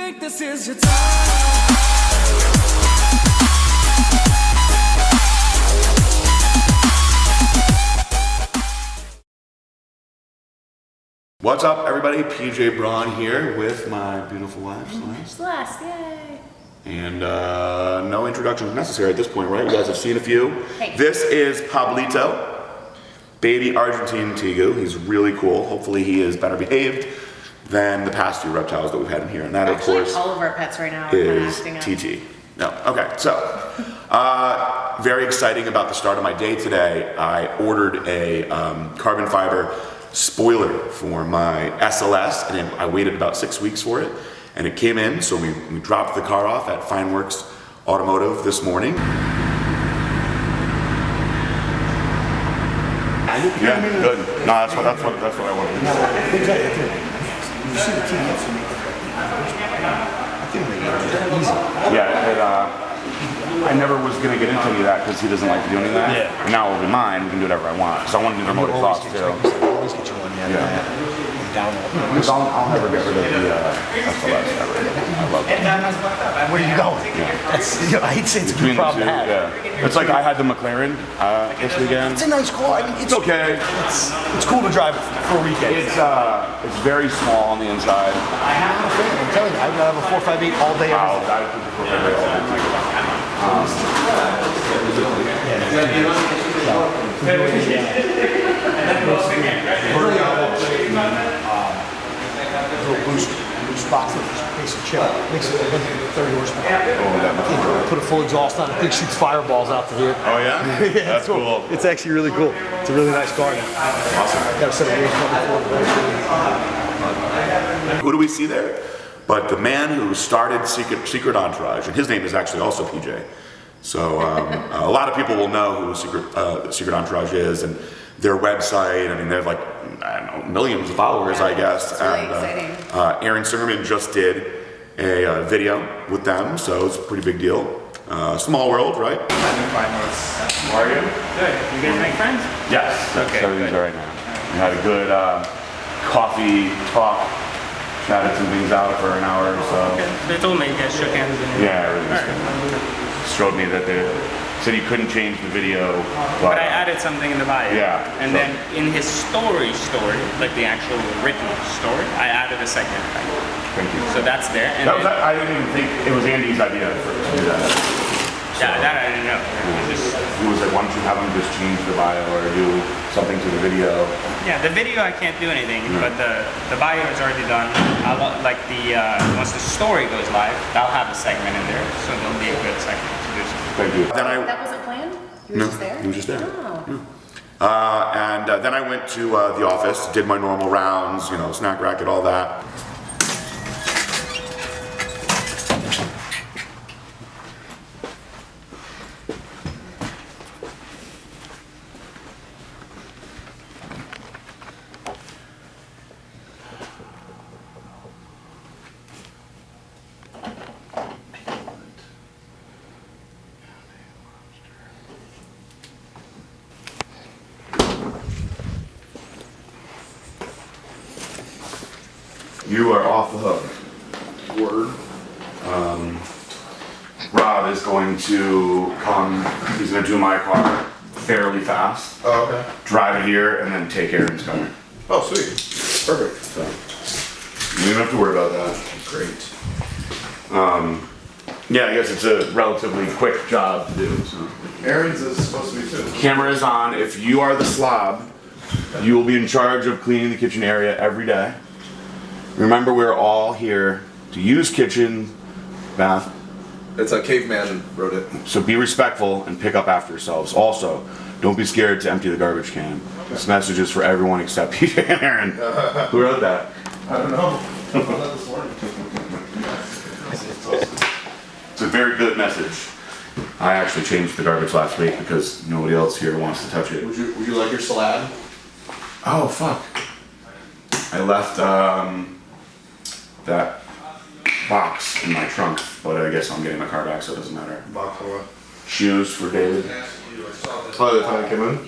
think this is your time? What's up, everybody? PJ Braun here with my beautiful wife, Celeste. Celeste, yay! And no introductions necessary at this point, right? You guys have seen a few. Hey. This is Pablito, baby Argentine Tigu. He's really cool. Hopefully he is better behaved than the past few reptiles that we've had in here. And that, Actually, of course, all of our pets right now are is kind of acting up. TT. No, okay, so very exciting about the start of my day today. I ordered a carbon fiber spoiler for my SLS, and I waited about 6 weeks for it, and it came in, so we dropped the car off at Fineworks Automotive this morning. Yeah, good. No, that's what I wanted to say. Exactly. You see the team for me. I think they get easy. Yeah, I never was going to get into any of that because he doesn't like to do any of that. Yeah. And now it'll be mine. We can do whatever I want. Because I want to do the remote exhaust too. Always get you one, down. Because I'll never get rid of the SLS ever. I love it. Where are you going? Yeah. That's, I hate to say it's a Between good the problem two, to have. yeah. It's like I had the McLaren this weekend. It's a nice car. I mean, It's okay. It's cool to drive for a weekend. It's very small on the inside. I'm telling you, I would have a 458 all day. Wow, I would prefer it all the time. Little boost box that makes it chill. Makes it 30 horsepower. Put a full exhaust on it. It shoots fireballs out to here. Oh yeah? Yeah, That's cool. It's actually really cool. It's a really nice car. Awesome. Got a set of wheels coming Who do we see there? But the man who started Secret Entourage, and his name is actually also PJ. So a lot of people will know who Secret Entourage is and their website. I mean, they have like, I don't know, millions of followers, I guess. It's really exciting. Aaron Singerman just did a video with them, so it's a pretty big deal. Small world, right? How are you? Good. You guys make friends? Yes. Okay, So these good. are right now. We had a good coffee talk, chatted some things out for an hour or so. Okay. They told me you guys shook hands. And Yeah, everything's good. Showed me that they said you couldn't change the video. But I added something in the bio. Yeah, And so- then in his story, like the actual written story, I added a segment. Thank you. So that's there. And That was, then, I didn't even think it was Andy's idea to do that. yeah, that I didn't know. He was like, why don't you have him just change the bio or do something to the video? Yeah, the video I can't do anything, but the bio is already done. Like once the story goes live, I'll have a segment in there, so there'll be a good segment to do something. Thank you. Then That wasn't planned? You were just there? he was just there. Oh. And then I went to the office, did my normal rounds, snack racket, all that. You are off the hook. Word. Rob is going to come, he's going to do my car fairly fast. Oh, okay. Drive it here and then take Aaron's car. Oh, sweet. Perfect. So, you don't have to worry about that. Great. Yeah, I guess it's a relatively quick job to do. So. Aaron's is supposed to be too. Camera is on. If you are the slob, you will be in charge of cleaning the kitchen area every day. Remember, we're all here to use kitchen, bath, It's a caveman wrote it. so be respectful and pick up after yourselves. Also, don't be scared to empty the garbage can. This message is for everyone except PJ and Aaron. Who wrote that? I don't know. I found that this morning. It's a very good message. I actually changed the garbage last week because nobody else here wants to touch it. Would you like your salad? Oh, fuck. I left that box in my trunk, but I guess I'm getting my car back, so it doesn't matter. Baklava. Shoes for David. Oh, the time it came in?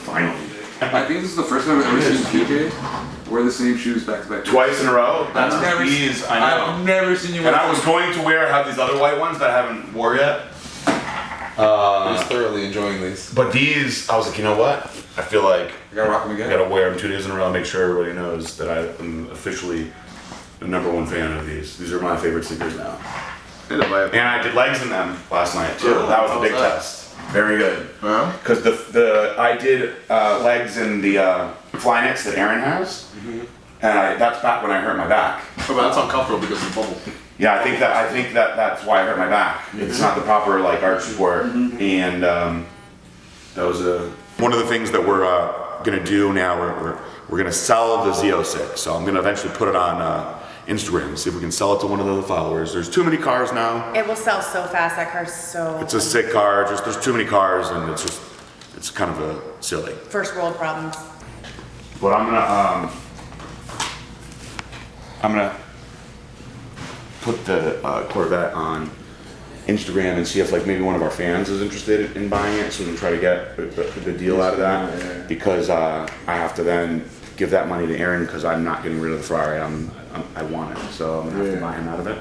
Finally. I think this is the first time I've ever seen PJ wear the same shoes back to back. Twice in a row? That's never, these, I know. I've never seen you wear And I was going to have these other white ones that I haven't wore yet. I'm just thoroughly enjoying these. But these, I was like, you know what? I feel like You gotta rock them again. I gotta wear them 2 days in a row, make sure everybody knows that I am officially the #1 fan of these. These are my favorite sneakers now. And I did legs in them last night too. Oh, That was how a big was that? test. Very good. Well, Because I did legs in the Flyknits that Aaron has, and that's back when I hurt my back. but that's uncomfortable because of the bubble. Yeah, I think that that's why I hurt my back. It's not the proper like arch support, and that was one of the things that we're gonna do now. We're gonna sell the Z06, so I'm gonna eventually put it on Instagram, see if we can sell it to one of the followers. There's too many cars now. It will sell so fast. That car's so. It's a sick car. Just there's too many cars, and it's kind of a silly. First world problems. But I'm gonna put the Corvette on Instagram and see if like maybe one of our fans is interested in buying it, so we can try to get a good deal out of that. Because I have to then give that money to Aaron because I'm not getting rid of the Ferrari. I want it, so I'm gonna have to buy him out of it.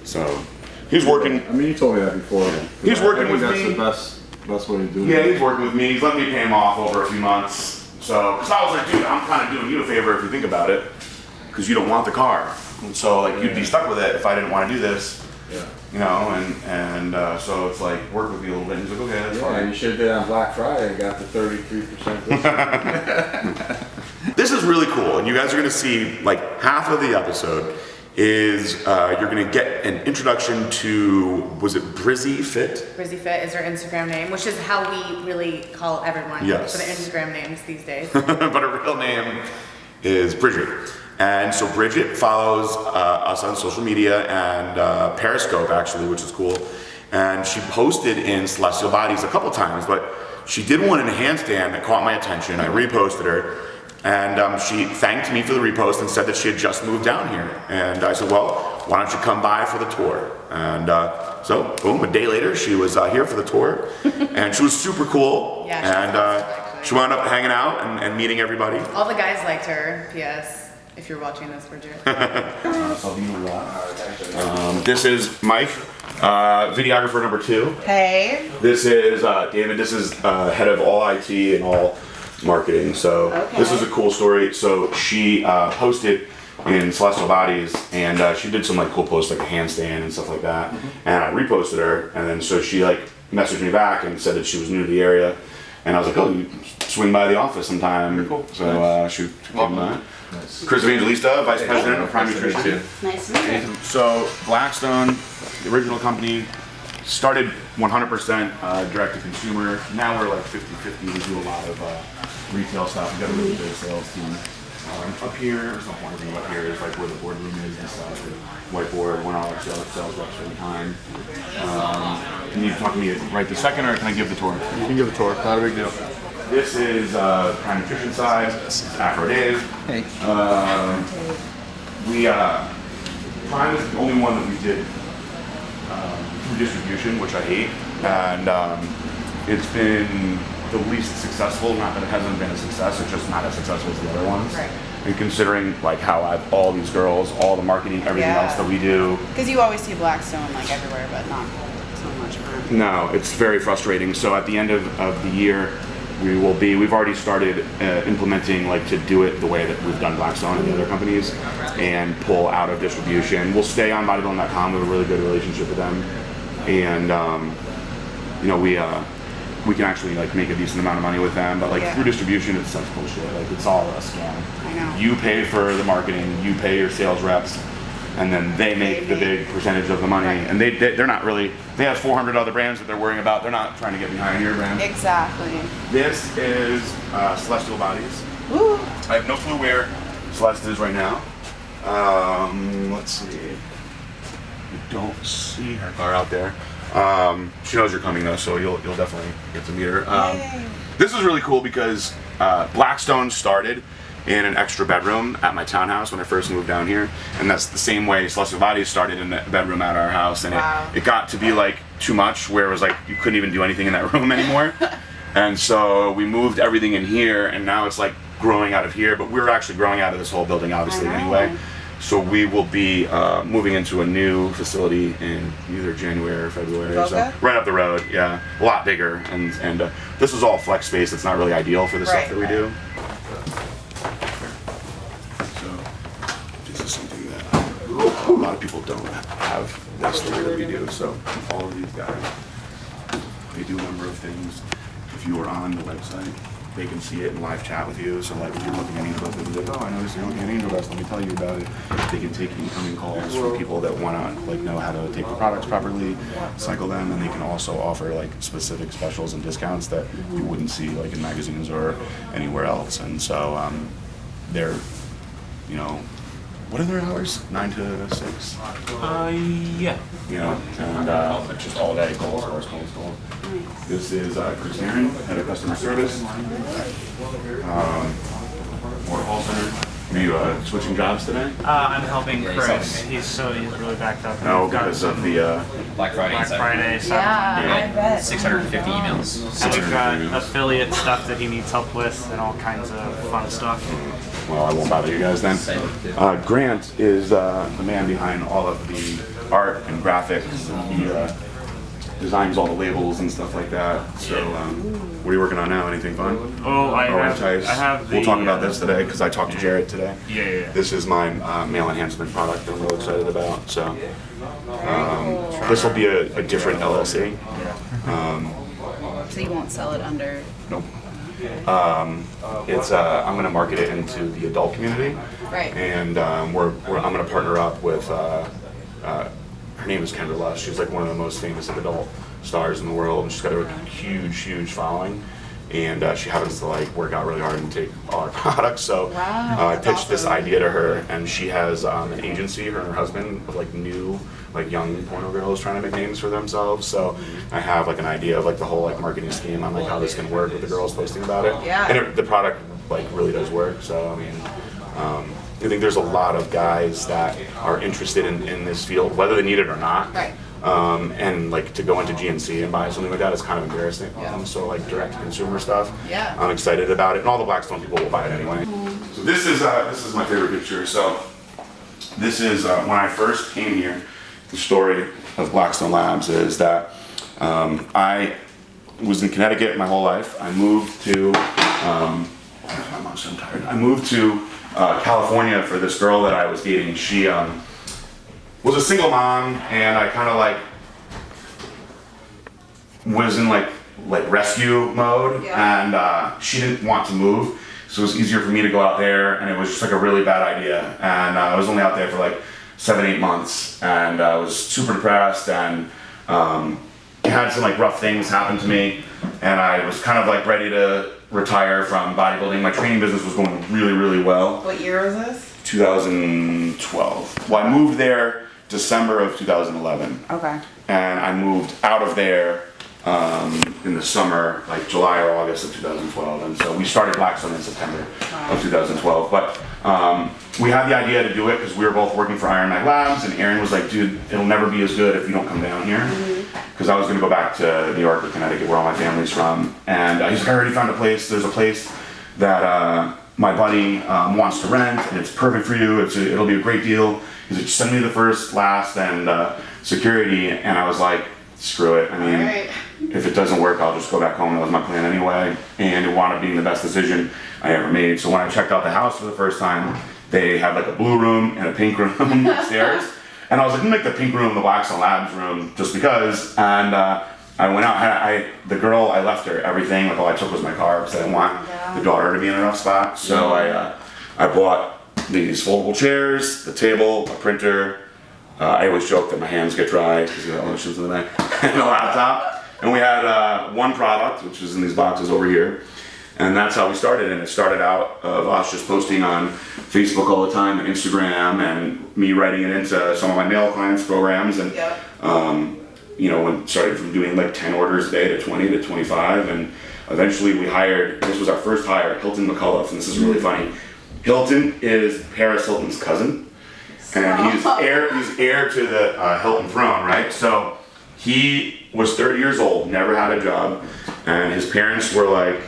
So he's working. I mean, you told me that before. He's working with that's me. That's the best way to do it. Yeah, he's working with me. He's letting me pay him off over a few months. So, because I was like, dude, I'm kind of doing you a favor if you think about it, because you don't want the car. And so, like, you'd be stuck with it if I didn't want to do this. Yeah. You know, and so it's like, work with me a little bit. And he's like, okay, that's Yeah, fine. you should have did it on Black Friday. I got the 33% discount. This is really cool, and you guys are going to see, like, half of the episode is you're going to get an introduction to, was it BrizzyFit? BrizzyFit is her Instagram name, which is how we really call everyone Yes. for their Instagram names these days. But her real name is Bridget. And so Bridget follows us on social media and Periscope actually, which is cool. And she posted in Celestial Bodies a couple times, but she did one in a handstand that caught my attention. I reposted her, and she thanked me for the repost and said that she had just moved down here. And I said, well, why don't you come by for the tour? And so, boom, a day later, she was here for the tour, and she was super cool. Yeah, she was and awesome, actually. she wound up hanging out and meeting everybody. All the guys liked her. P.S. If you're watching this, Bridget. This is Mike, videographer number 2. Hey. This is David. This is head of all IT and all marketing. So this is a cool story. So she posted in Celestial Bodies, and she did some like cool posts like a handstand and stuff like that. And I reposted her, and then so she like messaged me back and said that she was new to the area, and I was like, oh, you swing by the office sometime. Cool. So she came by. Chris Evangelista, Vice President of Prime Nutrition. Nice to meet you. So Blackstone, the original company, started 100% direct to consumer. Now we're like 50-50. We do a lot of retail stuff. We've got a really good sales team. Up here, there's no point of up here is like where the boardroom is and stuff. And whiteboard, one hour sales reps every time. Can you talk to me right this second, or can I give the tour? You can give a tour. Not a big deal. This is Prime Nutrition side. Afro Dave. Hey. Prime is the only one that we did through distribution, which I hate, and it's been the least successful. Not that it hasn't been a success; it's just not as successful as the other ones. Right. And considering like how I've all these girls, all the marketing, everything Yeah. else that we do. Because you always see Blackstone like everywhere, but not so much for. No, it's very frustrating. So at the end of the year, we've already started implementing like to do it the way that we've done Blackstone and the other companies, and pull out of distribution. We'll stay on bodybuilding.com. We have a really good relationship with them, and you know we can actually like make a decent amount of money with them. But like Yeah. through distribution, it's such bullshit. Like it's all a scam. I know. You pay for the marketing, you pay your sales reps, and then they make the big percentage of the money. Right. And they're not really. They have 400 other brands that they're worrying about. They're not trying to get behind your brand. Exactly. This is Celestial Bodies. Woo. I have no clue where Celeste is right now. Let's see. You don't see her car out there. She knows you're coming though, so you'll definitely get to meet her. Yay. This is really cool because Blackstone started in an extra bedroom at my townhouse when I first moved down here, and that's the same way Celestial Bodies started in a bedroom at our house, and Wow. it got to be like too much, where it was like you couldn't even do anything in that room anymore. And so we moved everything in here, and now it's like growing out of here, but we're actually growing out of this whole building, obviously, anyway. So we will be moving into a new facility in either January or February. So right up the road, yeah, a lot bigger, and this is all flex space. It's not really ideal for the stuff that we do. So this is something that a lot of people don't have this the way that we do. So all of these guys, they do a number of things. If you are on the website, they can see it in live chat with you. So like if you're looking at Angel Dust, they'll be like, oh, I noticed you're looking at Angel Dust, let me tell you about it. They can take incoming calls from people that want to like know how to take the products properly, cycle them, and they can also offer like specific specials and discounts that you wouldn't see like in magazines or anywhere else. And so they're, you know, what are their hours? 9 to 6? Yeah. You know, and it's just all day, cold. This is Chris Aaron, head of customer service. More call center. Are you switching jobs today? I'm helping Chris. He's really backed up. No, because of the Black Friday. Black Friday, Cyber Yeah, I bet. 650 emails. So we've got affiliate stuff that he needs help with and all kinds of fun stuff. Well, I won't bother you guys then. Grant is the man behind all of the art and graphics. He designs all the labels and stuff like that. So, what are you working on now? Anything fun? Oh, I Tice? have the... We'll talk about this today because I talked to Jarrett today. Yeah. This is my male enhancement product that I'm really excited about. So, this will be a different LLC. So you won't sell it under. Nope. It's I'm going to market it into the adult community, Right. and I'm going to partner up with her name is Kendra Lush. She's like one of the most famous adult stars in the world, and she's got a huge following. And she happens to like work out really hard and take all our products. So I pitched this idea to her, and she has an agency, her and her husband, of like new, like young porno girls trying to make names for themselves. So I have like an idea of like the whole like marketing scheme on like how this can work with the girls posting about it. Yeah. And the product like really does work. So I mean, I think there's a lot of guys that are interested in this field, whether they need it or not. Right. And like to go into GNC and buy something like that is kind of embarrassing. So like direct to consumer stuff, Yeah. I'm excited about it, and all the Blackstone people will buy it anyway. So this is my favorite picture. So this is when I first came here. The story of Blackstone Labs is that I was in Connecticut my whole life. I moved to I'm tired. I moved to California for this girl that I was dating. She was a single mom, and I kind of like was in like rescue mode, and she didn't want to move, so it was easier for me to go out there, and it was just like a really bad idea. And I was only out there for like 7-8 months, and I was super depressed, and had some like rough things happen to me, and I was kind of like ready to retire from bodybuilding. My training business was going really well. What year was this? 2012. Well, I moved there December of 2011. Okay. And I moved out of there in the summer, like July or August of 2012. And so we started Blackstone in September of 2012. But we had the idea to do it because we were both working for Iron Knight Labs, and Aaron was like, dude, it'll never be as good if you don't come down here. Because I was going to go back to New York or Connecticut, where all my family's from. And he's like, I already found a place. There's a place that my buddy wants to rent, and it's perfect for you. It'll be a great deal. He's like, send me the first, last, and security. And I was like, screw it. I mean, if it doesn't work, I'll just go back home. That was my plan anyway. And it wound up being the best decision I ever made. So when I checked out the house for the first time, they had like a blue room and a pink room upstairs. And I was like, I'm gonna make the pink room the Blackstone Labs room just because. And I went out, the girl, I left her everything. Like all I took was my car because I didn't want the daughter to be in a rough spot. So I bought these foldable chairs, the table, a printer. I always joke that my hands get dry because you got lotions in the back, and a laptop. And we had one product, which is in these boxes over here. And that's how we started. And it started out of us just posting on Facebook all the time and Instagram, and me writing it into some of my male clients' programs. And you know, when started from doing like 10 orders a day to 20 to 25, and eventually we hired. This was our first hire, Hilton McCullough, and this is really funny. Hilton is Paris Hilton's cousin, and he's heir to the Hilton throne, right? So he was 30 years old, never had a job, and his parents were like,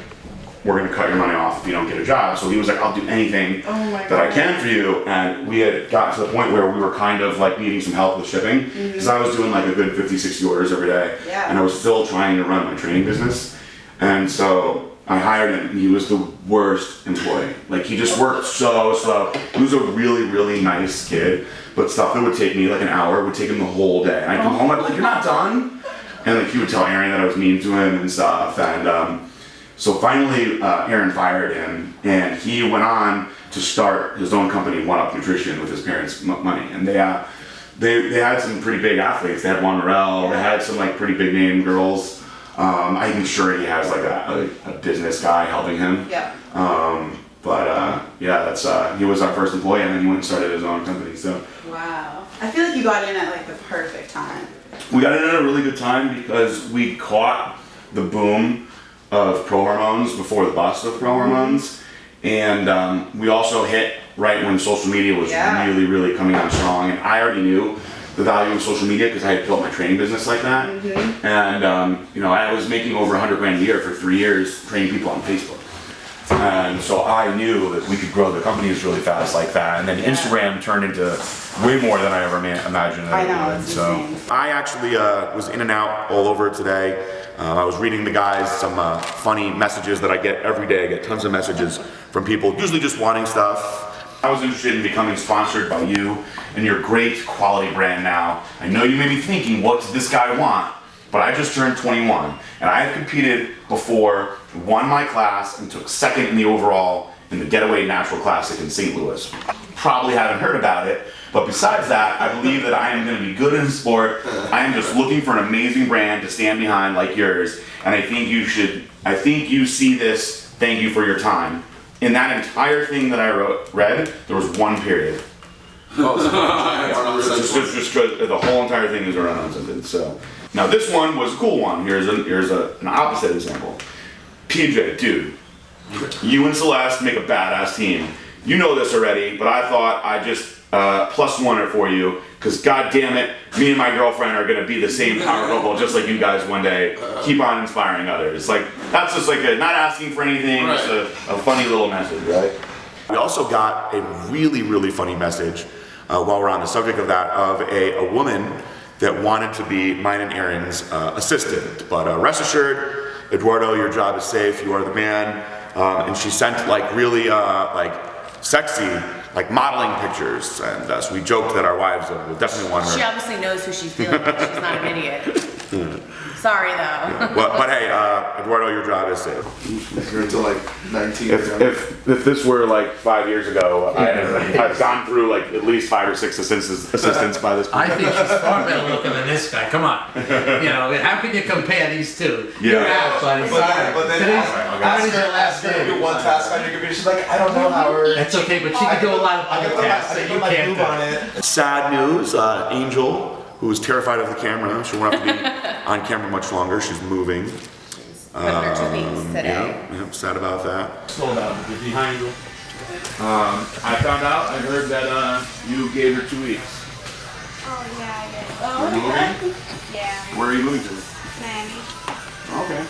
we're gonna cut your money off if you don't get a job. So he was like, I'll do anything that I can for you. And we had gotten to the point where we were kind of like needing some help with shipping, because I was doing like a good 50, 60 orders every day. Yeah. And I was still trying to run my training business. And so I hired him, and he was the worst employee. Like, he just worked so slow. He was a really, really nice kid, but stuff that would take me like an hour would take him the whole day. And I'd come home, I'd be like, you're not done? And like, he would tell Aaron that I was mean to him and stuff. And so finally, Aaron fired him, and he went on to start his own company, One Up Nutrition, with his parents' money. And they had some pretty big athletes. They had Juan Morel, they had some like pretty big name girls. I'm sure he has like a business guy helping him. Yeah. Yeah, that's he was our first employee, and then he went and started his own company. So Wow. I feel like you got in at like the perfect time. we got in at a really good time because we caught the boom of pro hormones before the bust of pro hormones, and we also hit right when social media was really, really coming on strong. And I already knew the value of social media because I had built my training business like that. And you know, I was making over 100 grand a year for 3 years training people on Facebook. And so I knew that we could grow the companies really fast like that. And then Instagram turned into way more than I ever imagined. I know, it's so insane. I actually was in and out all over today. I was reading the guys some funny messages that I get every day. I get tons of messages from people, usually just wanting stuff. I was interested in becoming sponsored by you and your great quality brand now. I know you may be thinking, what does this guy want? But I just turned 21, and I have competed before, won my class, and took second in the overall in the Getaway Natural Classic in St. Louis. Probably haven't heard about it, but besides that, I believe that I am going to be good in sport. I am just looking for an amazing brand to stand behind like yours, and I think you see this, thank you for your time. In that entire thing that I read, there was one period. Just the whole entire thing is a run-on sentence. So now this one was a cool one. Here's an opposite example. PJ, dude, you and Celeste make a badass team. You know this already, but I thought I'd just plus one it for you, because god damn it, me and my girlfriend are gonna be the same power couple just like you guys one day. Keep on inspiring others. Like, that's just like not asking for anything, just a funny little message, right? We also got a really, really funny message while we're on the subject of that, of a woman that wanted to be mine and Aaron's assistant. But rest assured, Eduardo, your job is safe, you are the man. And she sent like really like sexy, like modeling pictures. And so we joked that our wives would definitely want her. She obviously knows who she's dealing with. She's not an idiot. Sorry though. Yeah. But hey, Eduardo, your job is safe. You're into like 19. If this were like 5 years ago, I've gone through like at least 5 or 6 assistants by this point. I think she's far better looking than this guy. Come on. You know, how can you compare these two? Yeah. You're out, buddy. Sorry. But then How many is your last ask her to day? do one task on your computer. She's like, I don't know how her. That's okay, but she can do a lot of other tasks that you can't do. Sad news, Angel, who was terrified of the camera, she won't have to be on camera much longer. She's moving. Putting her 2 weeks today. Yeah, sad about that. Slow down. You're behind you. I found out, I heard that you gave her 2 weeks. Oh, yeah, I did. Are you moving? Yeah, Where are you moving to? Miami. Okay.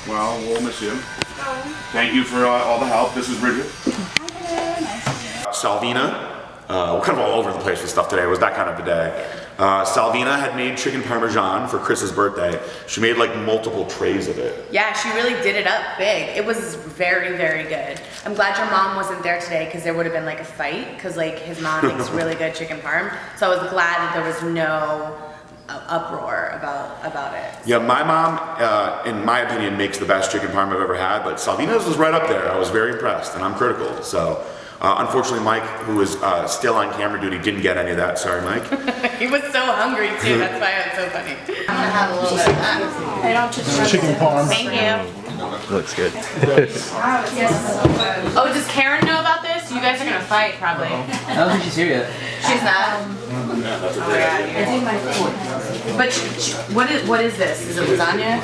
Well, we'll miss you. Oh. Thank you for all the help. This is Bridget. Hi, nice. Salvina, we're kind of all over the place with stuff today. It was that kind of a day. Salvina had made chicken parmesan for Chris's birthday. She made like multiple trays of it. Yeah, she really did it up big. It was very, very good. I'm glad your mom wasn't there today, because there would have been like a fight, because like his mom makes really good chicken parm. So I was glad that there was no uproar about it. Yeah, my mom, in my opinion, makes the best chicken parm I've ever had, but Salvina's was right up there. I was very impressed, and I'm critical. So, unfortunately, Mike, who is still on camera duty, didn't get any of that. Sorry, Mike. He was so hungry too. That's why it was so funny. I'm gonna have a little bit of that. I don't just Chicken parm. Thank you. Looks good. Oh, does Karen know about this? You guys are gonna fight probably. I don't think she's here yet. She's not. But what is this? Is it lasagna?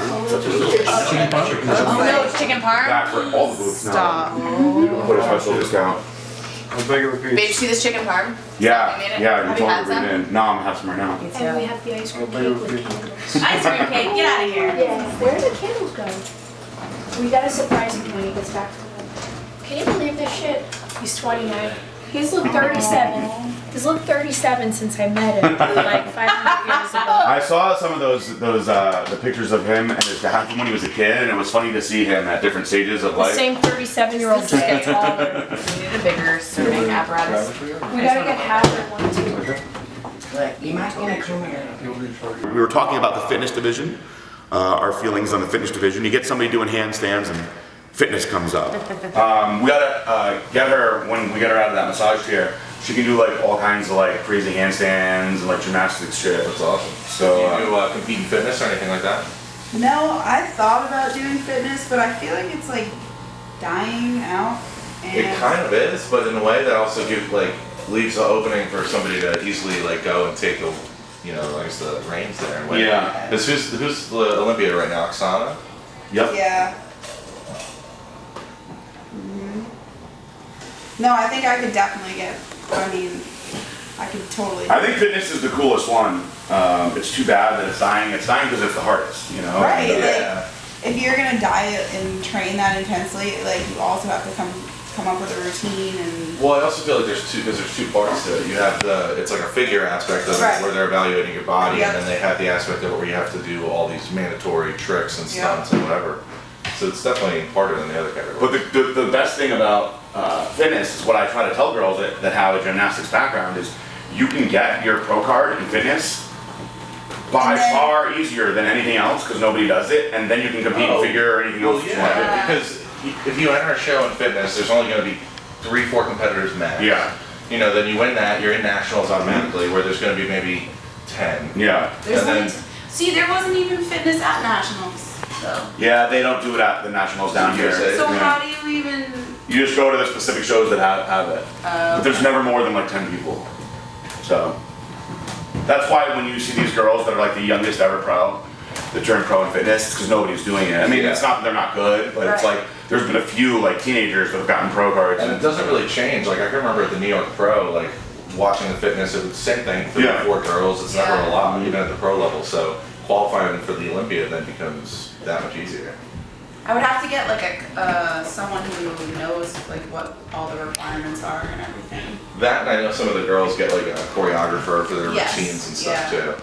Chicken parm? Oh no, it's chicken parm. Back for all the booths now. Stop. Put a special discount. Babe, see this chicken parm? Yeah, You made it? yeah, Have you you told had her to bring it in. No, I'm gonna have some right now. Me And we too. have the ice cream cake with candles. Ice cream cake, get out of here. Yeah, where did the candles go? We gotta surprise him when he gets back to work. Can you believe this shit? He's 29. He's looked 37. He's looked 37 since I met him, like 500 years ago. I saw some of those the pictures of him and his dad from when he was a kid, and it was funny to see him at different stages of The life. same 37-year-old just gets taller. We need a bigger serving apparatus. We gotta get Howard one too. Look, you might want to come here. We were talking about the fitness division, our feelings on the fitness division. You get somebody doing handstands and fitness comes up. We gotta get her, when we get her out of that massage chair, she can do like all kinds of like crazy handstands and like gymnastics shit. That's awesome. So, do you compete in fitness or anything like that? No, I thought about doing fitness, but I feel like it's like dying out. And It kind of is, but in a way that also leaves the opening for somebody to easily like go and take the, I guess the reins there. And win. Yeah. Who's the Olympia right now? Oksana? yep. Yeah. No, I think I could definitely I could totally. I think fitness is the coolest one. It's too bad that it's dying. It's dying because it's the hardest, Right, And, like if you're gonna diet and train that intensely, like you also have to come up with a routine and. Well, I also feel like there's two parts to it. You have it's like a figure aspect of Right. it where they're evaluating your body, Yep. and then they have the aspect of it where you have to do all these mandatory tricks and stunts and whatever. So it's definitely harder than the other category. But the best thing about fitness is what I try to tell girls that have a gymnastics background is you can get your pro card in fitness by far easier than anything else because nobody does it, and then you can compete in figure or anything else you want to do. Because if you enter a show in fitness, there's only going to be 3-4 competitors max. Yeah. Then you win that, you're in nationals automatically, where there's going to be maybe 10. Yeah. There's And only then- see, there wasn't even fitness at nationals. So. Yeah, they don't do it at the nationals down here. So Yeah. how do you even? You just go to the specific shows that have it. But there's never more than like 10 people. So that's why when you see these girls that are like the youngest ever pro, that turn pro in fitness, it's because nobody's doing it. I mean, it's not that they're not good, but it's Right. like there's been a few like teenagers that have gotten pro cards. And it doesn't really change. Like I can remember at the New York Pro, like watching the fitness, it was the same thing for the 4 girls. It's never a lot, even at the pro level. So qualifying for the Olympia then becomes that much easier. I would have to get like someone who knows like what all the requirements are and everything. That, and I know some of the girls get like a choreographer for their Yes, routines and stuff yeah. too.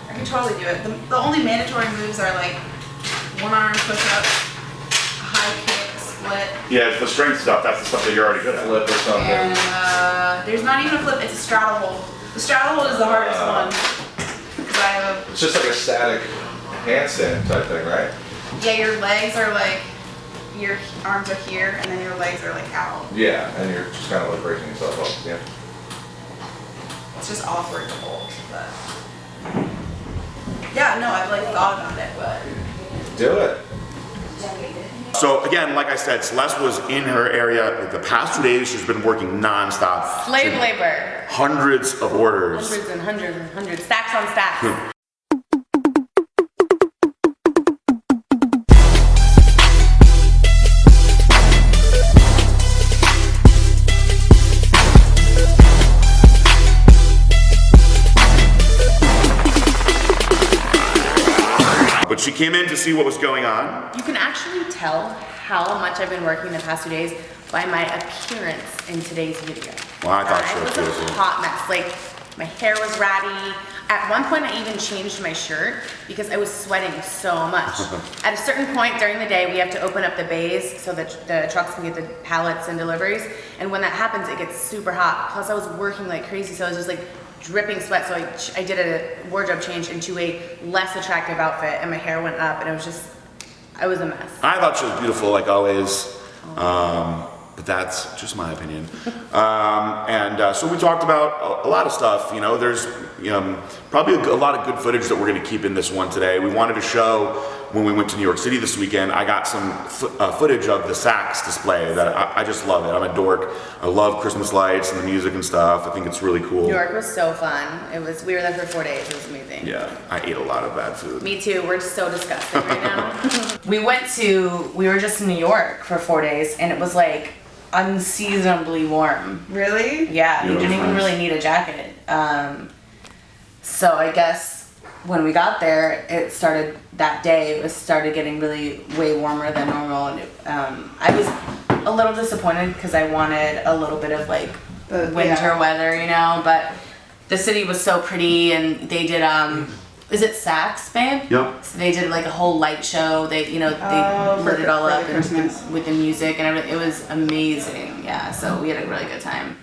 I can totally do it. The only mandatory moves are like one arm push-up, a high kick, a split, Yeah, it's the strength stuff. That's the stuff that you're already good at. Flip or something. and there's not even a flip. It's a straddle hold. The straddle hold is the hardest one because I have It's just like a static handstand type thing, right? your legs are like your arms are here and then your legs are like out. Yeah, and you're just kind of like breaking yourself up. Yeah. It's just awkward to hold, but yeah, no, I've like thought about it, but Do it. So again, like I said, Celeste was in her area like the past 2 days. She's been working nonstop. Slave labor. Hundreds of orders. Hundreds and hundreds and hundreds. Stacks on stacks. But she came in to see what was going on. You can actually tell how much I've been working the past 2 days by my appearance in today's video. Well, I thought I so was too. a hot mess. Like, my hair was ratty. At one point, I even changed my shirt because I was sweating so much. At a certain point during the day, we have to open up the bays so that the trucks can get the pallets and deliveries. And when that happens, it gets super hot. Plus, I was working like crazy, so I was just like dripping sweat. So I did a wardrobe change into a less attractive outfit, and my hair went up, and it was just, I was a mess. I thought she was beautiful, like always. But that's just my opinion. So we talked about a lot of stuff. There's probably a lot of good footage that we're going to keep in this one today. We wanted to show when we went to New York City this weekend. I got some footage of the Saks display that I just love it. I'm a dork. I love Christmas lights and the music and stuff. I think it's really cool. New York was so fun. We were there for 4 days. It was amazing. Yeah, I ate a lot of bad food. Me too. We're so disgusting right now. We were just in New York for 4 days, and it was like unseasonably warm. really? Yeah, you Yeah, didn't even nice. really need a jacket. So I guess when we got there, it started that day. It started getting really way warmer than normal, and I was a little disappointed because I wanted a little bit of like winter weather, you know. But the city was so pretty, and they did is it Saks, babe? Yep. So they did like a whole light show. They they lit it all up with the music and everything. It was amazing. Yeah. So we had a really good time.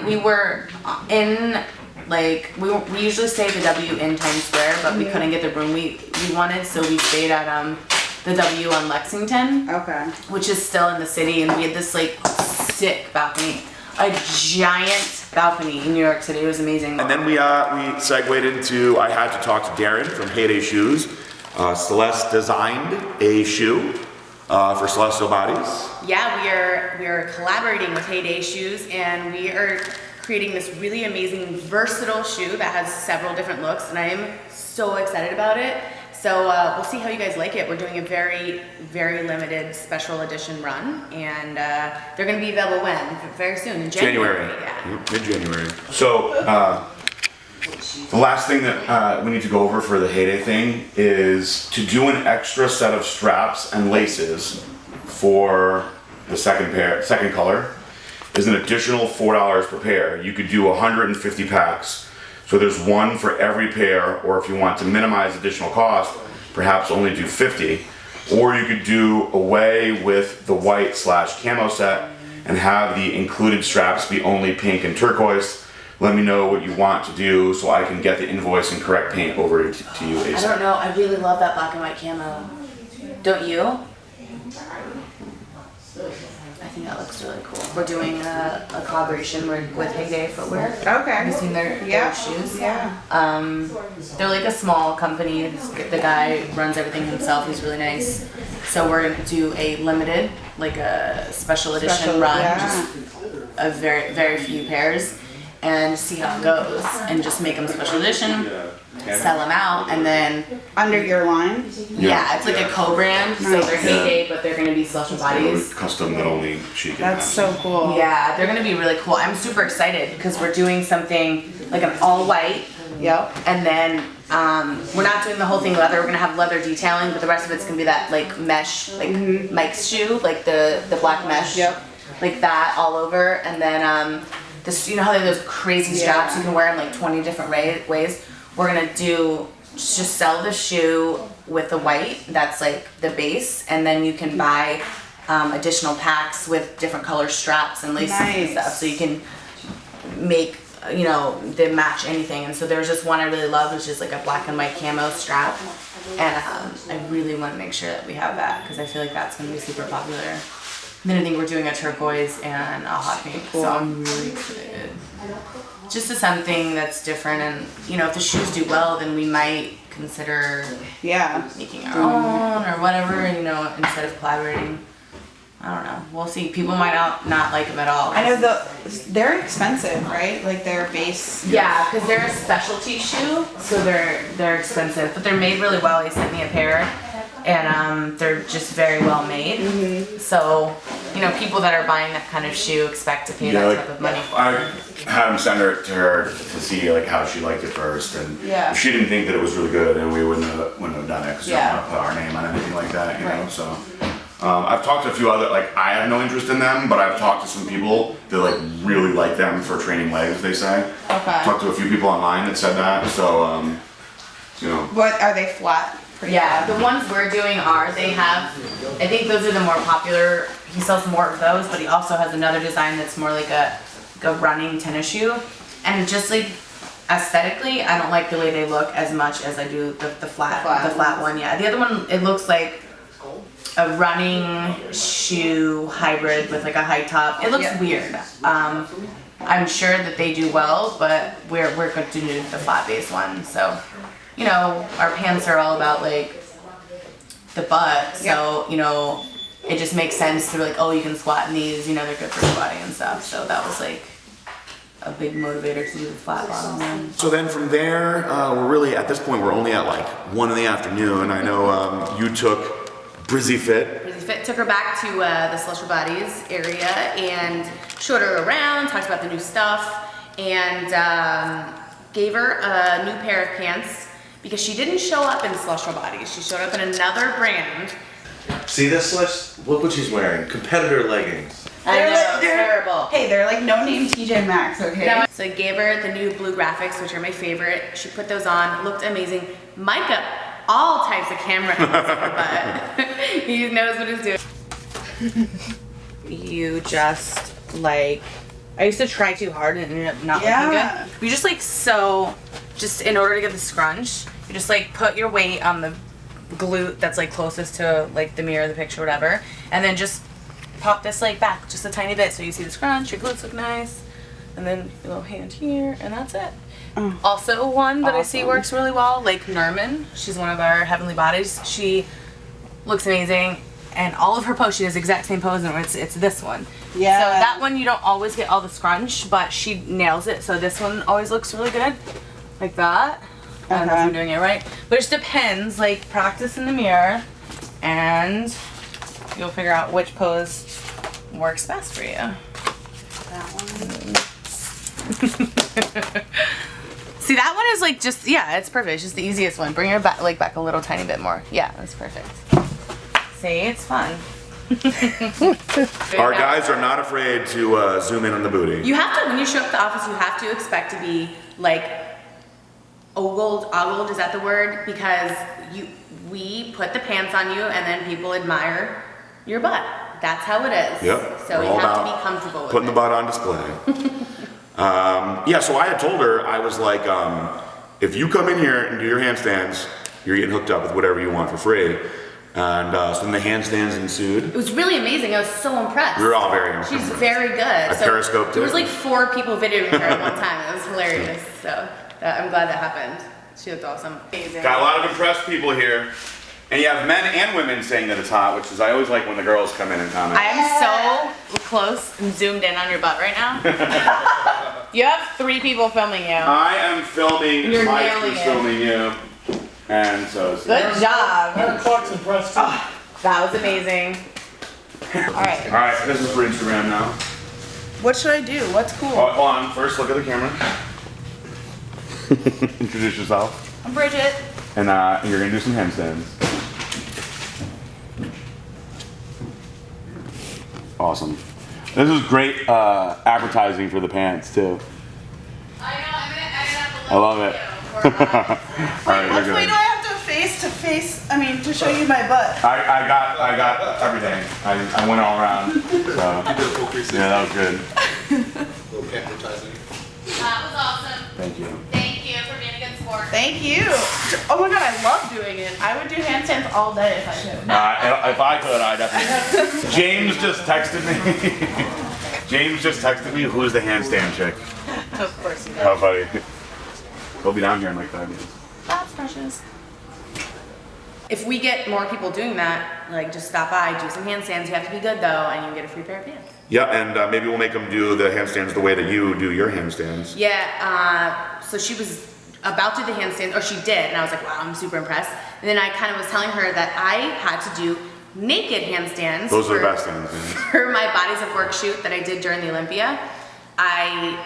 We were in, like, we usually stay at the W in Times Square, but we couldn't get the room we wanted, so we stayed at the W on Lexington, which is still in the city, and we had this like sick balcony, a giant balcony in New York City. It was amazing. And then we segued into, I had to talk to Darren from Heyday Shoes. Celeste designed a shoe for Celestial Bodies. Yeah, we are collaborating with Heyday Shoes, and we are creating this really amazing versatile shoe that has several different looks, and I am so excited about it. So we'll see how you guys like it. We're doing a very, very limited special edition run, and they're going to be available when? Very soon, in January. Yeah. Mid-January. So the last thing that we need to go over for the Heyday thing is to do an extra set of straps and laces for the second color is an additional $4 per pair. You could do 150 packs. So there's one for every pair, or if you want to minimize additional cost, perhaps only do 50. Or you could do away with the white / camo set and have the included straps be only pink and turquoise. Let me know what you want to do so I can get the invoice and correct paint over to you ASAP. I don't know, I really love that black and white camo. Don't you? I think that looks really cool. We're doing a collaboration with Heyday Footwear. Okay. Have you seen their shoes? Yeah. They're like a small company. The guy runs everything himself. He's really nice. So we're gonna do a limited, like a special edition run, just a very, very few pairs, and see how it goes, and just make them special edition, sell them out, and then Under your line? yeah, it's like a co-brand. So they're Heyday, but they're gonna be Celestial Bodies. Custom that only she can That's have. so cool. Yeah, they're gonna be really cool. I'm super excited because we're doing something like an all white. Yep. And then we're not doing the whole thing leather. We're gonna have leather detailing, but the rest of it's gonna be that like mesh, like Mike's shoe, like the black mesh, like that all over. And then this, you know how they have those crazy straps? You can wear them like 20 different ways. We're gonna do just sell the shoe with the white. That's like the base, and then you can buy additional packs with different color straps and laces and stuff, so you can make, you know, they match anything. And so there's just one I really love, which is like a black and white camo strap, and I really want to make sure that we have that because I feel like that's going to be super popular. And then I think we're doing a turquoise and a hot pink, so I'm really excited. Just to something that's different, and you know, if the shoes do well, then we might consider making our own or whatever, you know, instead of collaborating. I don't know. We'll see. People might not like them at all. I know they're expensive, right? Like their base. Yeah, because they're a specialty shoe, so they're expensive, but they're made really well. They sent me a pair, and they're just very well made. So, you know, people that are buying that kind of shoe expect to pay that type of money for it. I had him send it to her to see like how she liked it first, and if she didn't think that it was really good, and we wouldn't have done it because we don't want to put our name on anything like that, you know. So, I've talked to a few other, like, I have no interest in them, but I've talked to some people that like really like them for training legs, they say. Okay. Talked to a few people online that said that, so, you know. What are they flat? Yeah, the ones we're doing they have, I think those are the more popular. He sells more of those, but he also has another design that's more like a running tennis shoe. And just like aesthetically, I don't like the way they look as much as I do the flat one. Yeah, the other one, it looks like a running shoe hybrid with like a high top. It looks weird. I'm sure that they do well, but we're going to do the flat base one. So, you know, our pants are all about like the butt. So, you know, it just makes sense to be like, oh, you can squat in these, you know, they're good for squatting and stuff. So that was like a big motivator to do the flat bottom one. So then from there, we're really, at this point, we're only at like 1 in the afternoon. I know you took BrizzyFit. BrizzyFit took her back to the Celestial Bodies area and showed her around, talked about the new stuff, and gave her a new pair of pants because she didn't show up in Celestial Bodies. She showed up in another brand. See this list? Look what she's wearing. Competitor leggings. I know, terrible. Hey, they're like no name TJ Maxx, okay? So I gave her the new blue graphics, which are my favorite. She put those on, looked amazing. Micah, all types of camera angles, but he knows what he's doing. You just like, I used to try too hard and it ended up not looking good. You just like just in order to get the scrunch, you just like put your weight on the glute that's like closest to like the mirror, the picture, whatever, and then just pop this leg back just a tiny bit so you see the scrunch, your glutes look nice, and then your little hand here, and that's it. Also one that I see works really well, like Nerman, she's one of our Heavenly Bodies. She looks amazing, and all of her pose, she does the exact same pose, and it's this one. Yeah. So that one you don't always get all the scrunch, but she nails it, so this one always looks really good, like that. I don't know if I'm doing it right, but it just depends, like practice in the mirror, and you'll figure out which pose works best for you. That one. See, that one is like just, yeah, it's perfect. It's just the easiest one. Bring your back a little tiny bit more. Yeah, that's perfect. See, it's fun. Our guys are not afraid to zoom in on the booty. You have to, when you show up at the office, you have to expect to be like ogled, is that the word? Because we put the pants on you and then people admire your butt. That's how it is. Yep. So you have to be comfortable with putting it. the butt on display. Yeah, so I had told her, I was like, if you come in here and do your handstands, you're getting hooked up with whatever you want for free. And so then the handstands ensued. It was really amazing. I was so impressed. We were all very impressed. She's very good. I periscoped There was it. like 4 people videoing her at one time. It was hilarious. So I'm glad that happened. She looked awesome. Amazing. Got a lot of impressed people here. And you have men and women saying that it's hot, which is, I always like when the girls come in and comment. I am so close and zoomed in on your butt right now. You have 3 people filming you. I am filming, You're Mike nailing is it. filming you. And so it's Good job. Aaron Clark's impressed too. That was amazing. Alright. Alright, this is for Instagram now. What should I do? What's cool? Oh, hold on, first look at the camera. Introduce yourself. I'm Bridget. And you're gonna do some handstands. Awesome. This is great advertising for the pants too. I know, I'm gonna have I love it. Alright, Which we're way good. do I have to face to face? I mean, to show you my butt. I got everything. I went all around. So yeah, that was good. That was awesome. Thank you. Thank you for being a good sport. Thank you. Oh my god, I love doing it. I would do handstands all day if I could. If I could, I definitely would. James just texted me. James just texted me, who's the handstand chick? Of course you did. How funny. He'll be down here in like 5 minutes. That's precious. If we get more people doing that, like just stop by, do some handstands. You have to be good though, and you get a free pair of pants. Yeah, and maybe we'll make them do the handstands the way that you do your handstands. Yeah, so she was about to do the handstands, or she did, and I was like, wow, I'm super impressed. And then I kind of was telling her that I had to do naked handstands. Those are the best handstands. For my Bodies of Work shoot that I did during the Olympia. I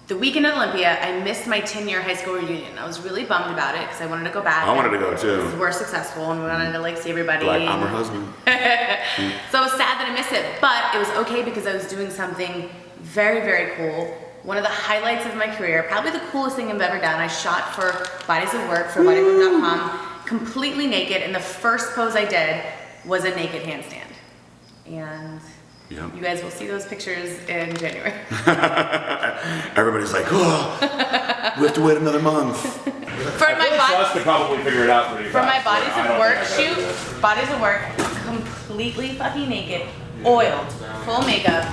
The weekend of Olympia, I missed my 10-year high school reunion. I was really bummed about it because I wanted to go back. I wanted to go too. We're successful and we wanted to like see everybody. Like, I'm her husband. So I was sad that I missed it, but it was okay because I was doing something very, very cool. One of the highlights of my career, probably the coolest thing I've ever done. I shot for Bodies of Work for bodyboom.com, completely naked, and the first pose I did was a naked handstand. And you guys will see those pictures in January. Everybody's like, oh, we have to wait another month. For my Celeste could probably figure it out pretty For my fast. Bodies of Work shoot, Bodies of Work, completely fucking naked, oiled, full makeup.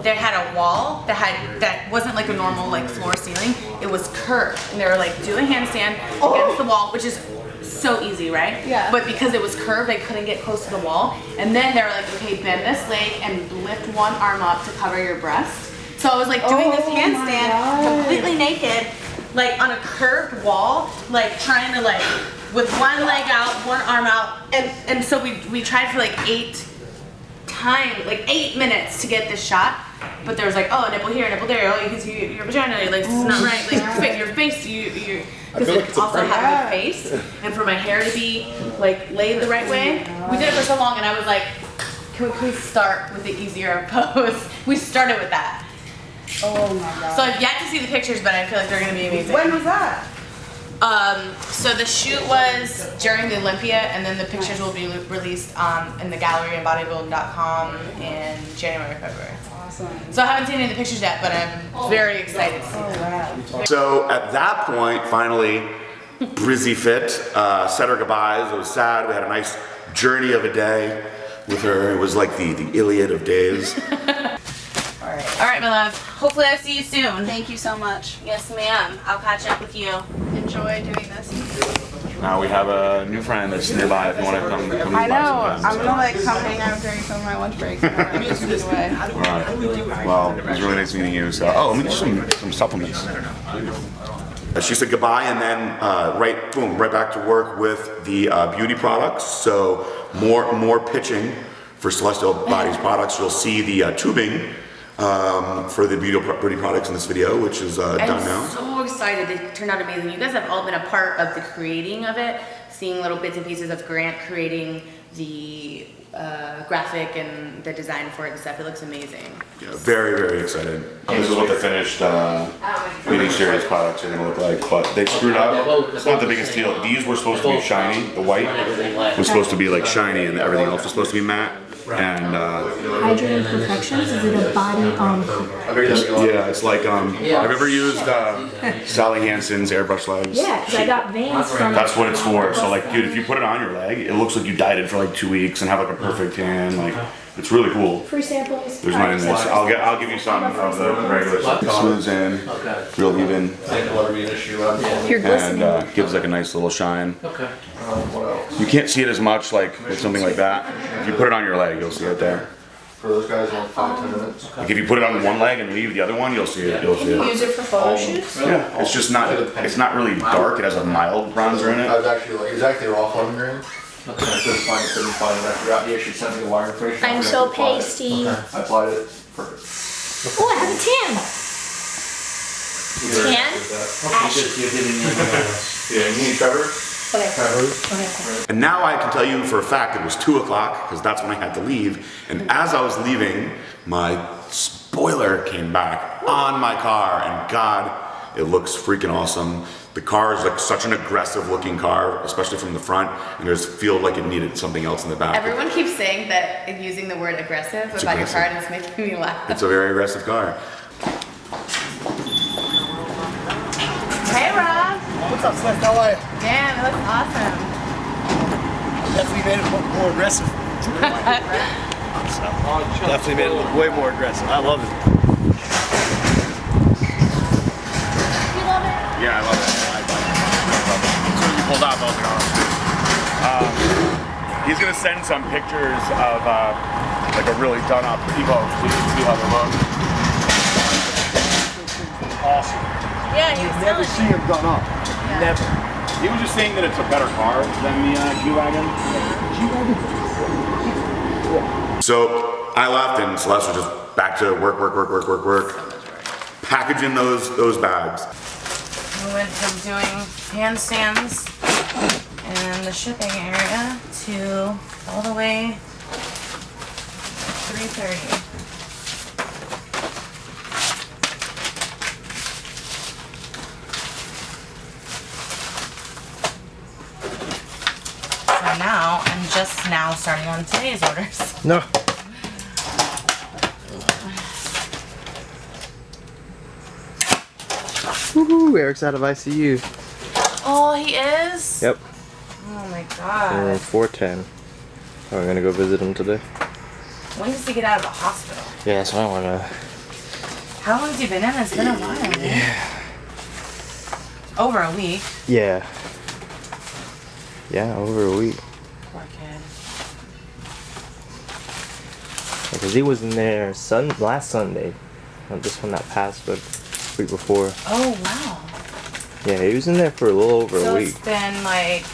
They had a wall that wasn't like a normal like floor ceiling. It was curved, and they were like, do a handstand against the wall, which is so easy, right? Yeah. But because it was curved, I couldn't get close to the wall. And then they were like, okay, bend this leg and lift one arm up to cover your breast. So I was like doing this handstand completely naked, like on a curved wall, like trying to like, with one leg out, one arm out. And so we tried for like 8 minutes to get this shot. But there was like, oh, a nipple here, a nipple there, oh, you can see your vagina, like, this is not right, like, your face, because it also had my face, and for my hair to be, like, laid the right way. We did it for so long, and I was like, can we please start with the easier pose? We started with that. Oh my god. So I've yet to see the pictures, but I feel like they're gonna be amazing. When was that? So the shoot was during the Olympia, and then the pictures will be released in the gallery on bodybuilding.com in January, February. Awesome. So I haven't seen any of the pictures yet, but I'm very excited to see them. Wow. So at that point, finally, BrizzyFit said her goodbyes. It was sad. We had a nice journey of a day with her. It was like the Iliad of days. All right, my love. Hopefully I see you soon. Thank you so much. Yes, ma'am. I'll catch up with you. Enjoy doing this. Now we have a new friend that's nearby if you want to come I know. by I'm gonna like come hang out during some of my lunch breaks. And I'm just away. All right. Well, it was really nice meeting you. So, let me get some supplements. She said goodbye, and then right back to work with the beauty products. So more pitching for Celestial Bodies products. You'll see the tubing for the beauty products in this video, which is done now. I'm so excited. They turned out amazing. You guys have all been a part of the creating of it, seeing little bits and pieces of Grant creating the graphic and the design for it and stuff. It looks amazing. Yeah, very, very excited. This is what the finished beauty series products are going to look like, but they screwed up. It's not the biggest deal. These were supposed to be shiny. The white was supposed to be like shiny, and everything else was supposed to be matte. And Hydrating Perfections, is it a body yeah, it's like I've ever used Sally Hansen's airbrush legs. Yeah, because I got Vans from That's what it's for. So like, dude, if you put it on your leg, it looks like you dyed it for like 2 weeks and have like a perfect tan. Like, it's really cool. free samples. There's mine in this. I'll give you some of the regular stuff. It smooths in, real even, You're glistening. and gives like a nice little shine. You can't see it as much like with something like that. If you put it on your leg, you'll see it there. For those guys, in like 5-10 minutes. Like if you put it on one leg and leave the other one, you'll see it. You'll see it. Use it for photo shoots? Yeah, it's just not. It's not really dark. It has a mild bronzer in I it. was actually like, exactly raw 11 grams. I couldn't find it. I forgot. Yeah, she sent me the wire information. I'm so pasty. I applied it. Perfect. Oh, I have a tan. Tan? Yeah, you need Trevor? Okay. And now I can tell you for a fact it was 2 o'clock because that's when I had to leave. And as I was leaving, my spoiler came back on my car, and God, it looks freaking awesome. The car is like such an aggressive looking car, especially from the front, and I just feel like it needed something else in the back. Everyone keeps saying that and using the word aggressive about your car, and it's making me laugh. It's a very aggressive car. Hey, Rob. What's up, Celeste? How are you? Damn, it looks awesome. Definitely made it more aggressive. Definitely made it look way more aggressive. I love it. You love it? Yeah, I love it. As soon as you pulled off, I was like, oh. He's gonna send some pictures of like a really done up Evo, so you can see how they look. Awesome. Yeah, he was Never telling see me. him done up. Never. He was just saying that it's a better car than the G-Wagon. So I left, and Celeste was just back to work. packaging those bags. We went from doing handstands in the shipping area to all the way 3:30. So now I'm just now starting on today's orders. No. Woohoo, Eric's out of ICU. Oh, he is? Yep. Oh my god. 410. We're gonna go visit him today. When does he get out of the hospital? Yeah, so I wanna. How long has he been in? It's been a while. Right? Yeah. Over a week. Yeah. Yeah, over a week. Poor kid. Because he was in there last Sunday. Not this one that passed, but week before. Oh wow. Yeah, he was in there for a little over So a week. it's been like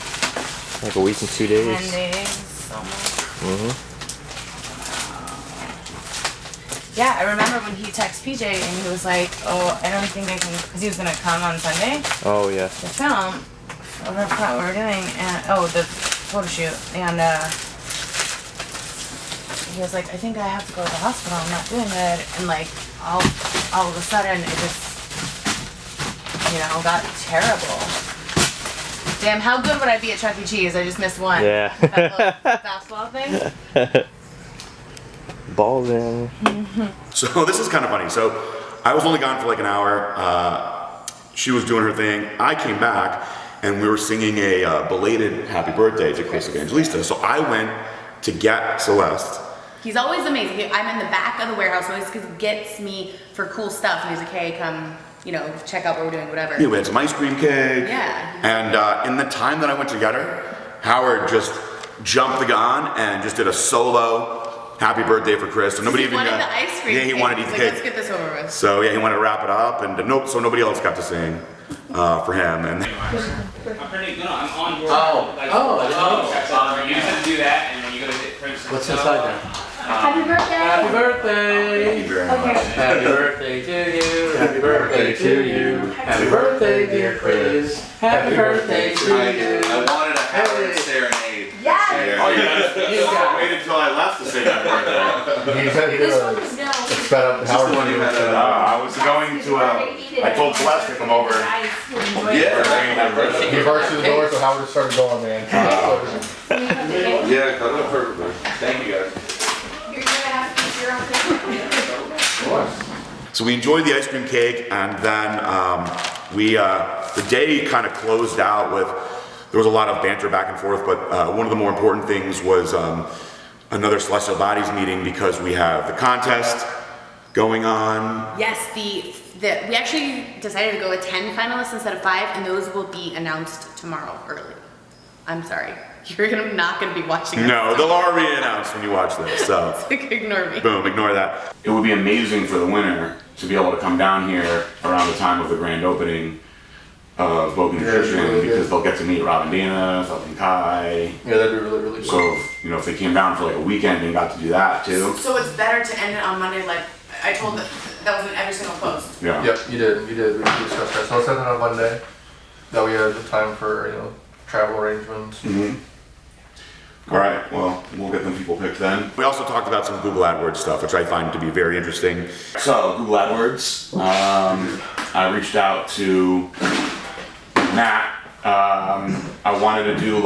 a week and 2 days. 10 days almost. Mm-hmm. Yeah, I remember when he texted PJ and he was like, oh, I don't think I can, because he was going to come on Sunday Oh yeah. to film. I forgot what we were doing, and the photo shoot, and he was like, I think I have to go to the hospital, I'm not doing good, and like, all of a sudden, it just, got terrible. Damn, how good would I be at Chuck E. Cheese? I just missed one. Yeah. That little basketball thing. Balls in. So this is kind of funny. So I was only gone for like an hour. She was doing her thing. I came back and we were singing a belated happy birthday to Chris Evangelista. So I went to get Celeste. He's always amazing. I'm in the back of the warehouse always because he gets me for cool stuff. And he's like, hey, come, check out what we're doing, whatever. Yeah, we had some ice cream cake. Yeah. And in the time that I went to get her, Howard just jumped the gun and just did a solo happy birthday for Chris. So nobody He even wanted got, the ice cream. Yeah, he cake. wanted to eat the He's cake. like, let's get this over with. So yeah, he wanted to wrap it up, and so nobody else got to sing for him. And I'm pretty, no, I'm on board. Oh. You just have to do that, and then you go to hit print. What's inside there? Happy birthday! Happy birthday! thank you very much. Happy birthday to you! Happy birthday to you! Happy birthday, dear Chris! Happy birthday to you! I wanted a Howard serenade. Yes! Oh, you guys waited until I left to say happy birthday. He said he did This one was no. sped up Just the one you had I was going to. I told Celeste to come over. Yeah. He burst through the door, so Howard just started going, man. Yeah, cut it up perfectly. Thank you guys. You're gonna have to use your own thing. So we enjoyed the ice cream cake, and then the day kind of closed out with, there was a lot of banter back and forth, but one of the more important things was another Celestial Bodies meeting, because we have the contest going on. Yes, we actually decided to go with 10 finalists instead of 5, and those will be announced tomorrow early. I'm sorry. You're not gonna be watching this. No, they'll already be announced when you watch this, so. Ignore me. Boom, ignore that. It would be amazing for the winner to be able to come down here around the time of the grand opening of Vogue Nutrition, because they'll get to meet Rob and Dana, Falcon Kai. Yeah, that'd be really, really So, if they came down for like a weekend and got to do that too. So it's better to end it on Monday, like I told that was in every single post. Yeah. Yep, you did. We discussed that. So let's end it on Monday. That we have the time for, travel arrangements. Mm-hmm. All right, well, we'll get them people picked then. We also talked about some Google AdWords stuff, which I find to be very interesting. So, Google AdWords, I reached out to Matt. I wanted to do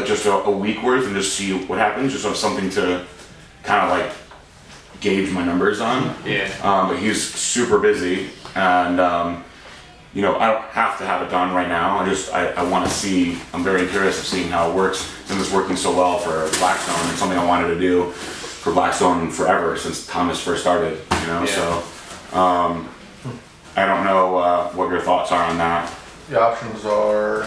just a week worth and just see what happens, just have something to kind of gauge my numbers on. Yeah. But he's super busy, and I don't have to have it done right now. I want to see. I'm very curious of seeing how it works, since it's working so well for Blackstone. It's something I wanted to do for Blackstone forever, since Thomas first started. Yeah. So I don't know what your thoughts are on that. The options are,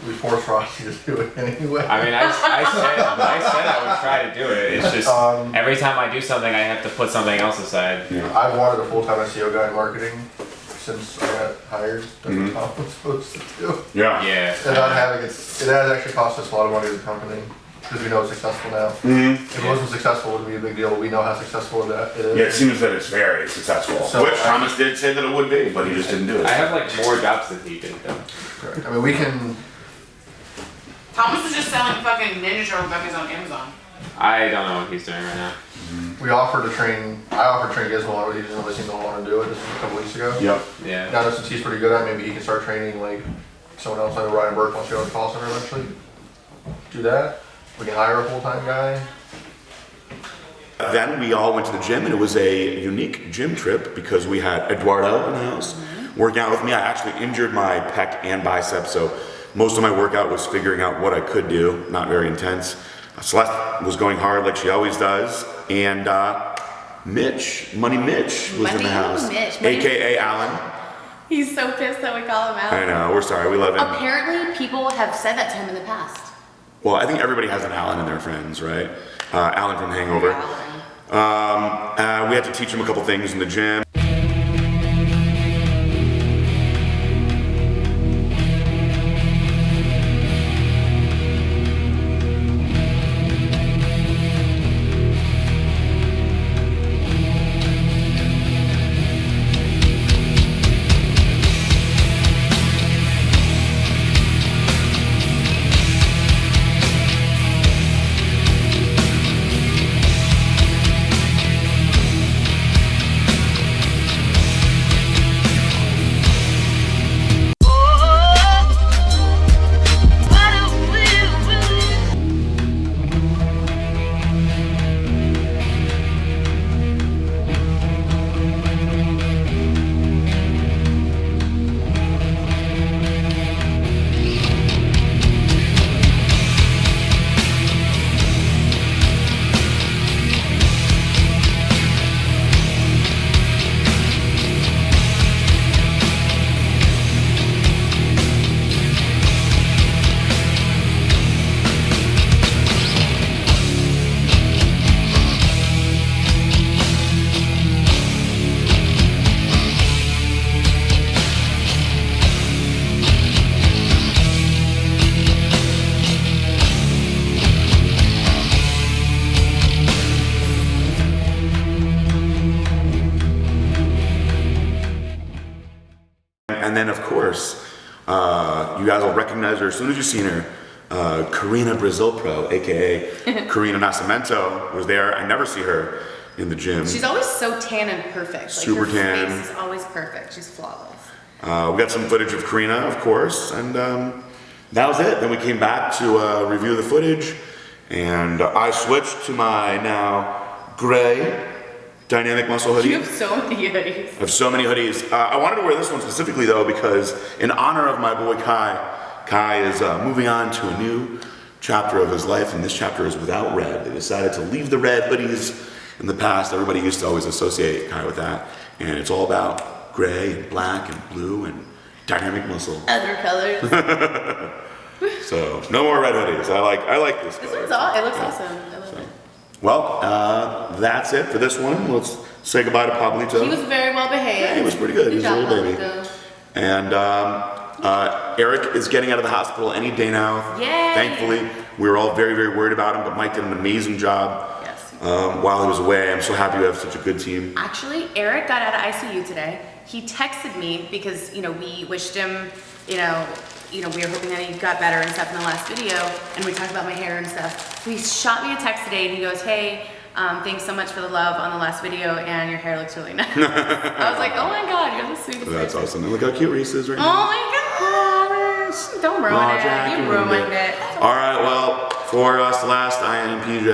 we force Rocky to do it anyway. I mean, I said I would try to do it. It's just every time I do something, I have to put something else aside. Yeah. I've wanted a full-time SEO guy in marketing since I got hired. That's what Tom was supposed to do. Yeah. Yeah. And not having it has actually cost us a lot of money as a company. because we know it's successful now. If it wasn't successful, it would be a big deal, but we know how successful it is. Yeah, it seems that it's very successful. So Which Thomas did say that it would be, but he just didn't do it. I have like more jobs than he did though. Correct. I mean, we can. Thomas was just selling fucking Ninja Turtle gummies on Amazon. I don't know what he's doing right now. We offered to train. I offered to train Gizmo, but he didn't really seem to want to do it. This was a couple weeks ago. Yep. Yeah. Now, since he's pretty good at it, maybe he can start training like someone else, like Ryan Burke wants to go to the call center eventually. Do that. We can hire a full-time guy. Then we all went to the gym, and it was a unique gym trip because we had Eduardo in the house working out with me. I actually injured my pec and bicep, so most of my workout was figuring out what I could do, not very intense. Celeste was going hard like she always does, and Money Mitch was in the house, aka Alan. He's so pissed that we call him out. I know, we're sorry, we love him. Apparently, people have said that to him in the past. Well, I think everybody has an Alan in their friends, right? Alan from Hangover. We had to teach him a couple things in the gym. And then, of course, you guys will recognize her as soon as you've seen her. Karina Brazil Pro, aka Karina Nascimento, was there. I never see her in the gym. She's always so tan and perfect. Super her tan. Face is always perfect. She's flawless. We got some footage of Karina, of course, and that was it. Then we came back to review the footage, and I switched to my now gray Dynamic Muscle hoodie. You have so many hoodies. I have so many hoodies. I wanted to wear this one specifically though because in honor of my boy Kai is moving on to a new chapter of his life, and this chapter is without red. They decided to leave the red hoodies in the past. Everybody used to always associate Kai with that, and it's all about gray and black and blue and Dynamic Muscle. Other colors. So no more red hoodies. I like this color. This one's it looks awesome. I love it. Well, that's it for this one. Let's say goodbye to Pablito. He was very well behaved. Yeah, he was pretty good. He's a little baby. Pablito. And Eric is getting out of the hospital any day now. Yay! Thankfully, we were all very, very worried about him, but Mike did an amazing job while he was away. I'm so happy we have such a good team. Actually, Eric got out of ICU today. He texted me because, we wished him, we were hoping that he got better and stuff in the last video, and we talked about my hair and stuff. So he shot me a text today and he goes, hey, thanks so much for the love on the last video, and your hair looks really nice. I was like, oh my god, you're the sweetest. That's awesome. And look how cute Reese is right now. Oh my god! Don't ruin it. Jack, you ruined it. All right, well, for Celeste, I am PJ.